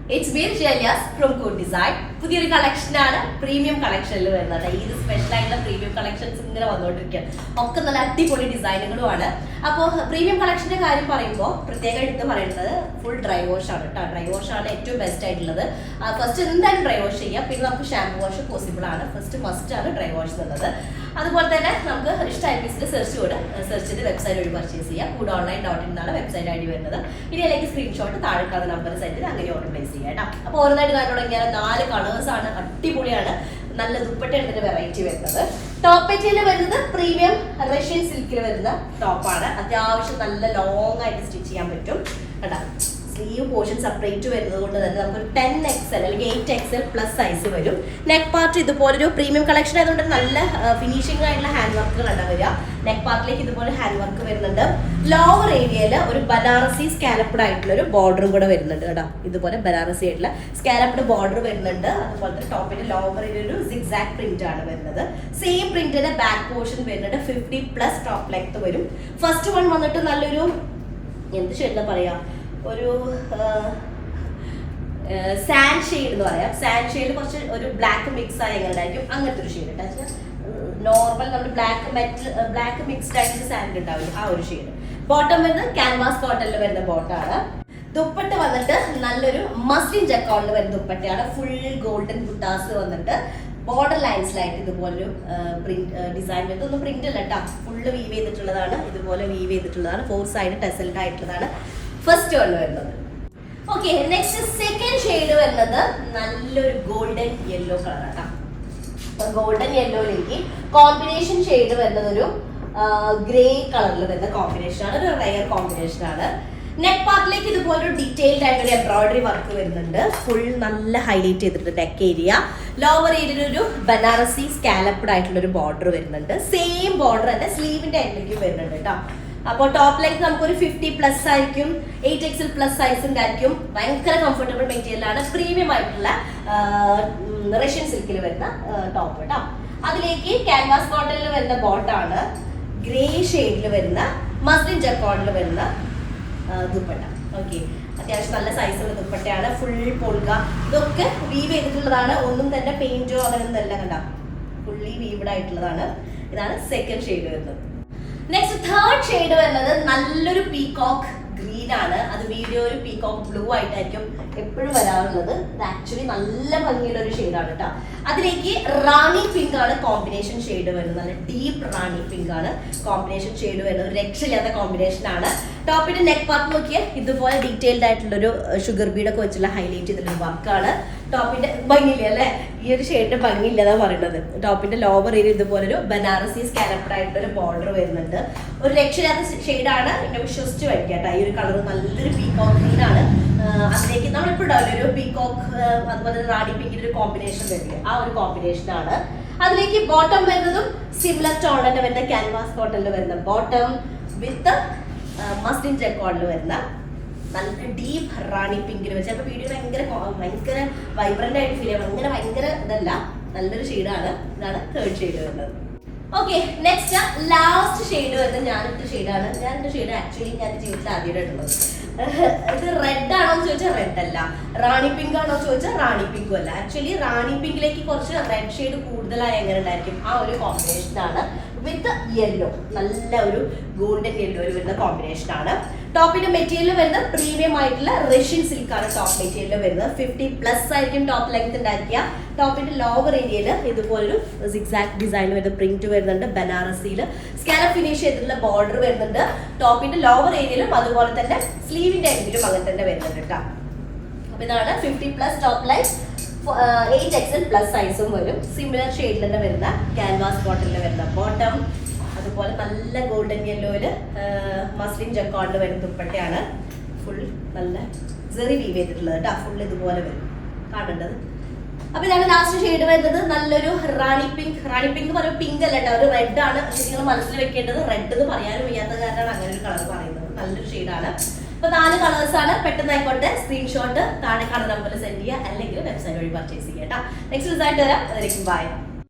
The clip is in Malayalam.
It's Veer Jalias from Good Design. പുതിയൊരു കളക്ഷനാണ്, പ്രീമിയം കളക്ഷനിൽ വരുന്നത്. ഈ സ്പെഷ്യൽ ആയിട്ടുള്ള പ്രീമിയം കളക്ഷൻസ് ഇങ്ങനെ വന്നുകൊണ്ടിരിക്കുകയാണ്. ഒക്കെ നല്ല അടിപൊളി ഡിസൈനുകളുമാണ്. അപ്പോൾ പ്രീമിയം കളക്ഷന്റെ കാര്യം പറയുമ്പോൾ പ്രത്യേകം എടുത്ത് പറയുന്നത് ഫുൾ ഡ്രൈ വാഷ് ആണ് കേട്ടോ. ഡ്രൈ വാഷ് ആണ് ഏറ്റവും ബെസ്റ്റ് ആയിട്ടുള്ളത്. ഫസ്റ്റ് എന്തായാലും ഡ്രൈ വാഷ് ചെയ്യാം, പിന്നെ നമുക്ക് ഷാമ്പു വാഷ് പോസിബിൾ ആണ്. ഫസ്റ്റ് മസ്റ്റ് ആണ് ഡ്രൈ വാഷ് എന്നുള്ളത്. അതുപോലെ തന്നെ നമുക്ക് ഇഷ്ടമായ പീസിൽ സെർച്ച് ചെയ്ത് വെബ്സൈറ്റ് വഴി പർച്ചേസ് ചെയ്യാം. foodonline.in എന്നാണ് വെബ്സൈറ്റ് ഐ ഡി വരുന്നത്. ഇനി അല്ലെങ്കിൽ സ്ക്രീൻഷോട്ട് താഴെ കാണുന്ന നമ്പർ സെറ്റ് ചെയ്ത് അങ്ങനെ ഓർഡർ പ്ലേസ് ചെയ്യാം കേട്ടോ. അപ്പോൾ ഓരോന്നായിട്ട് കണ്ടു തുടങ്ങിയാൽ 4 കളേഴ്സ് ആണ്, അടിപൊളിയാണ്. നല്ല ദുപ്പട്ടയാണ് ഇതിന്റെ വെറൈറ്റി വരുന്നത്. ടോപ്പ് മെറ്റീരിയൽ വരുന്നത് പ്രീമിയം റഷ്യൻ സിൽക്കിൽ വരുന്ന ടോപ്പാണ്. അത്യാവശ്യം നല്ല ലോങ് ആയിട്ട് സ്റ്റിച്ച് ചെയ്യാൻ പറ്റും കേട്ടോ. സ്ലീവ് പോർഷൻ സെപ്പറേറ്റ് വരുന്നത് കൊണ്ട് തന്നെ നമുക്കൊരു 10XL അല്ലെങ്കിൽ 8XL പ്ലസ് സൈസ് വരും. നെക്ക് പാർട്ട് ഇതുപോലൊരു പ്രീമിയം കളക്ഷൻ ആയതുകൊണ്ട് നല്ല ഫിനിഷിംഗ് ആയിട്ടുള്ള ഹാൻഡ് വർക്കുകളാണ് വരിക. നെക്ക് പാർട്ടിലേക്ക് ഇതുപോലെ ഹാൻഡ് വർക്ക് വരുന്നുണ്ട്. ലോവർ ഏരിയയിൽ ഒരു ബനാറസി സ്കാലപ്ഡ് ആയിട്ടുള്ള ഒരു ബോർഡറും കൂടെ വരുന്നുണ്ട് കേട്ടോ. ഇതുപോലെ ബനാറസി ആയിട്ടുള്ള സ്കാലപ്ഡ് ബോർഡർ വരുന്നുണ്ട്. അതുപോലെ തന്നെ ടോപ്പിന്റെ ലോവർ ഏരിയ ഒരു സിഗ്സാക് പ്രിന്റ് ആണ് വരുന്നത്. സെയിം പ്രിന്റിന്റെ ബാക്ക് പോർഷൻ വരുന്നുണ്ട്. 50+ ടോപ്പ് ലെങ്ത് വരും. ഫസ്റ്റ് വൺ വന്നിട്ട് നല്ലൊരു എന്ത് ഷെയ്ഡാ പറയാ, ഒരു സാൻഡ് ഷെയ്ഡ് എന്ന് പറയാം. സാൻഡ് ഷെയ്ഡ് കുറച്ച് ഒരു ബ്ലാക്ക് മിക്സ് ആയി എങ്ങനെ ആയിരിക്കും അങ്ങനത്തെ ഒരു ഷെയ്ഡ് കേട്ടോ. നോർമൽ നമ്മൾ ബ്ലാക്ക് മിക്സ്ഡ് ആയിട്ട് സാൻഡ് ഉണ്ടാവില്ല, ആ ഒരു ഷെയ്ഡ്. ബോട്ടം വരുന്നത് ക്യാൻവാസ് കോട്ടണിൽ വരുന്ന ബോട്ടാണ്. ദുപ്പട്ട വന്നിട്ട് നല്ലൊരു മസ്ലിൻ ജക്കോണിൽ വരുന്ന ദുപ്പട്ടയാണ്. ഫുൾ ഗോൾഡൻ ബുട്ടാസ് വന്നിട്ട് ബോർഡർ ലൈൻസിലായിട്ട് ഇതുപോലൊരു ഡിസൈൻ വരുന്നത്. ഒന്നും പ്രിന്റ് അല്ല കേട്ടോ, ഫുള്ള് വീവ് ചെയ്തിട്ടുള്ളതാണ്. ഇതുപോലെ വീവ് ചെയ്തിട്ടുള്ളതാണ്. 4 സൈഡ് ടെസൽഡ് ആയിട്ടുള്ളതാണ് ഫസ്റ്റ് വൺ വരുന്നത്. ഓക്കെ, നെക്സ്റ്റ് സെക്കൻഡ് ഷെയ്ഡ് വരുന്നത് നല്ലൊരു ഗോൾഡൻ യെല്ലോ കളർ ആണ്. ഗോൾഡൻ യെല്ലോയിലേക്ക് കോമ്പിനേഷൻ ഷെയ്ഡ് വരുന്നത് ഒരു ഗ്രേ കളറിൽ വരുന്ന കോമ്പിനേഷൻ ആണ്. ഒരു റയർ കോമ്പിനേഷൻ ആണ്. നെക്ക് പാർട്ടിലേക്ക് ഇതുപോലെ ഒരു ഡീറ്റെയിൽഡ് ആയിട്ട് ഒരു എംബ്രോയിഡറി വർക്ക് വരുന്നുണ്ട്. ഫുൾ നല്ല ഹൈലൈറ്റ് ചെയ്തിട്ടുണ്ട് നെക്ക് ഏരിയ. ലോവർ ഏരിയയിൽ ഒരു ബനാറസി സ്കാലപ്ഡ് ആയിട്ടുള്ള ഒരു ബോർഡർ വരുന്നുണ്ട്. സെയിം ബോർഡർ തന്നെ സ്ലീവിന്റെ എൻഡിലേക്ക് വരുന്നുണ്ട് കേട്ടോ. അപ്പോൾ ടോപ്പ് ലെങ്ത് നമുക്കൊരു 50+ ആയിരിക്കും. 8XL പ്ലസ് സൈസ് ഉണ്ടായിരിക്കും. ഭയങ്കര കംഫർട്ടബിൾ മെറ്റീരിയൽ ആണ്. പ്രീമിയം ആയിട്ടുള്ള റഷ്യൻ സിൽക്കിൽ വരുന്ന ടോപ്പ് കേട്ടോ. അതിലേക്ക് ക്യാൻവാസ് കോട്ടണിൽ വരുന്ന ബോട്ടാണ്. ഗ്രേ ഷെയ്ഡിൽ വരുന്ന മസ്ലിൻ ജക്കോണിൽ വരുന്ന ദുപ്പട്ട. ഓക്കെ, അത്യാവശ്യം നല്ല സൈസുള്ള ദുപ്പട്ടയാണ്. ഫുൾ പൊൾക ഇതൊക്കെ വീവ് ചെയ്തിട്ടുള്ളതാണ്. ഒന്നും തന്നെ പെയിന്റോ അങ്ങനെയൊന്നും അല്ല കണ്ട, ഫുള്ളി വീവ്ഡ് ആയിട്ടുള്ളതാണ്. ഇതാണ് സെക്കൻഡ് ഷെയ്ഡ് വരുന്നത്. നെക്സ്റ്റ് തേർഡ് ഷെയ്ഡ് വരുന്നത് നല്ലൊരു പീകോക്ക് ഗ്രീൻ ആണ്. അത് വീഡിയോ ഒരു പീകോക്ക് ബ്ലൂ ആയിട്ടായിരിക്കും എപ്പോഴും വരാറുള്ളത്. ഇത് ആക്ച്വലി നല്ല ഭംഗിയുള്ള ഒരു ഷെയ്ഡാണ് കേട്ടോ. അതിലേക്ക് റാണി പിങ്ക് ആണ് കോമ്പിനേഷൻ ഷെയ്ഡ് വരുന്നത്. നല്ല ഡീപ്പ് റാണി പിങ്ക് ആണ് കോമ്പിനേഷൻ ഷെയ്ഡ് വരുന്നത്. ഒരു രക്ഷയില്ലാത്ത കോമ്പിനേഷൻ ആണ്. ടോപ്പിന്റെ നെക്ക് പാർട്ട് നോക്കിയാൽ ഇതുപോലെ ഡീറ്റെയിൽഡ് ആയിട്ടുള്ളൊരു ഷുഗർ ബീഡൊക്കെ വെച്ചുള്ള ഹൈലൈറ്റ് ചെയ്തിട്ടുള്ള വർക്കാണ്. ടോപ്പിന്റെ ഭംഗിയില്ല അല്ലേ, ഈ ഒരു ഷെയ്ഡിന്റെ ഭംഗിയില്ലെന്നാണ് പറയുന്നത്. ടോപ്പിന്റെ ലോവർ ഏരിയ ഇതുപോലെ ഒരു ബനാറസി സ്കാലപ്ഡ് ആയിട്ടുള്ള ഒരു ബോർഡർ വരുന്നുണ്ട്. ഒരു രക്ഷയില്ലാത്ത ഷെയ്ഡാണ്. എന്നെ വിശ്വസിച്ച് വയ്ക്കാട്ടോ. ഈ ഒരു കളർ നല്ലൊരു പീകോക്ക് ഗ്രീൻ ആണ്. അതിലേക്ക് നമ്മളിപ്പോൾ ഉണ്ടാവില്ല ഒരു പീകോക്ക് അതുപോലെ റാണി പിങ്കിന്റെ ഒരു കോമ്പിനേഷൻ വരില്ല, ആ ഒരു കോമ്പിനേഷൻ ആണ്. അതിലേക്ക് ബോട്ടം വരുന്നതും സിമിലർ ടോണിൽ വരുന്ന ക്യാൻവാസ് കോട്ടണിൽ വരുന്ന ബോട്ടം വിത്ത് മസ്ലിൻ ജക്കോണിൽ വരുന്ന നല്ല ഡീപ്പ് റാണി പിങ്കിൽ വെച്ച് ചിലപ്പോൾ വീഡിയോ ഭയങ്കര വൈബ്രന്റ് ആയിട്ട് ഫീൽ ചെയ്യണം. അങ്ങനെ ഭയങ്കര ഇതല്ല, നല്ലൊരു ഷെയ്ഡാണ്. ഇതാണ് തേർഡ് ഷെയ്ഡ് വരുന്നത്. ഓക്കെ, നെക്സ്റ്റ് ലാസ്റ്റ് ഷെയ്ഡ് വരുന്നത് ഞാനിട്ട ഷെയ്ഡാണ്. ഞാനിട്ട ഷെയ്ഡ് ആക്ച്വലി ഞാൻ ജീവിതത്തിൽ ആദ്യമായിട്ടുള്ളത്. ഇത് റെഡ് ആണോ എന്ന് ചോദിച്ചാൽ റെഡ് അല്ല, റാണി പിങ്ക് ആണോ ചോദിച്ചാൽ റാണി പിങ്കും അല്ല. ആക്ച്വലി റാണി പിങ്കിലേക്ക് കുറച്ച് റെഡ് ഷെയ്ഡ് കൂടുതലായി എങ്ങനെ ഉണ്ടായിരിക്കും, ആ ഒരു കോമ്പിനേഷൻ ആണ്. വിത്ത് യെല്ലോ, നല്ല ഒരു ഗോൾഡൻ യെല്ലോ വരുന്ന കോമ്പിനേഷൻ ആണ്. ടോപ്പിന്റെ മെറ്റീരിയൽ വരുന്നത് പ്രീമിയം ആയിട്ടുള്ള റഷ്യൻ സിൽക്ക് ആണ് ടോപ്പ് മെറ്റീരിയൽ വരുന്നത്. 50+ ആയിരിക്കും ടോപ്പ് ലെങ്ത് ഉണ്ടാക്കിയ. ടോപ്പിന്റെ ലോവർ ഏരിയയിൽ ഇതുപോലൊരു സിഗ്സാക് ഡിസൈൻ വരുന്ന പ്രിന്റ് വരുന്നുണ്ട്. ബനാറസിയിൽ സ്കാലപ്പ് ഫിനിഷ് ചെയ്തിട്ടുള്ള ബോർഡർ വരുന്നുണ്ട്. ടോപ്പിന്റെ ലോവർ ഏരിയയിലും അതുപോലെ തന്നെ സ്ലീവിന്റെ എൻഡിലും അങ്ങനെ തന്നെ വരുന്നുണ്ട് കേട്ടോ. അപ്പൊ ഇതാണ് 50+ ടോപ്പ് ലൈൻ. 8XL പ്ലസ് സൈസും വരും. സിമിലർ ഷെയ്ഡിൽ തന്നെ വരുന്ന ക്യാൻവാസ് കോട്ടണിൽ വരുന്ന ബോട്ടം. അതുപോലെ നല്ല ഗോൾഡൻ യെല്ലോയില് മസ്ലിൻ ജക്കോണിൽ വരുന്ന ദുപ്പട്ടയാണ്. ഫുൾ നല്ല സെറി വീവ് ചെയ്തിട്ടുള്ളത് കേട്ടോ. ഫുൾ ഇതുപോലെ വരും കാണേണ്ടത്. അപ്പൊ ഇതാണ് ലാസ്റ്റ് ഷെയ്ഡ് വരുന്നത്. നല്ലൊരു റാണി പിങ്ക്. റാണി പിങ്ക് എന്ന് പറയുമ്പോൾ പിങ്ക് അല്ല കേട്ടോ, ഒരു റെഡ് ആണ്. പക്ഷെ നിങ്ങൾ മനസ്സിൽ വെക്കേണ്ടത് റെഡ് എന്ന് പറയാനും വയ്യാത്ത കാരണമാണ് അങ്ങനെ ഒരു കളർ പറയുന്നത്. നല്ലൊരു ഷെയ്ഡാണ്. ഇപ്പൊ 4 കളേഴ്സ് ആണ്. പെട്ടെന്ന് ആയിക്കോട്ടെ സ്ക്രീൻഷോട്ട് താഴെ കാണുന്ന നമ്പറിൽ സെൻഡ് ചെയ്യുക, അല്ലെങ്കിൽ വെബ്സൈറ്റ് വഴി പർച്ചേസ് ചെയ്യുക കേട്ടോ. നെക്സ്റ്റ് റിസൾട്ട് വരാം. അതിലേക്ക് ബൈ.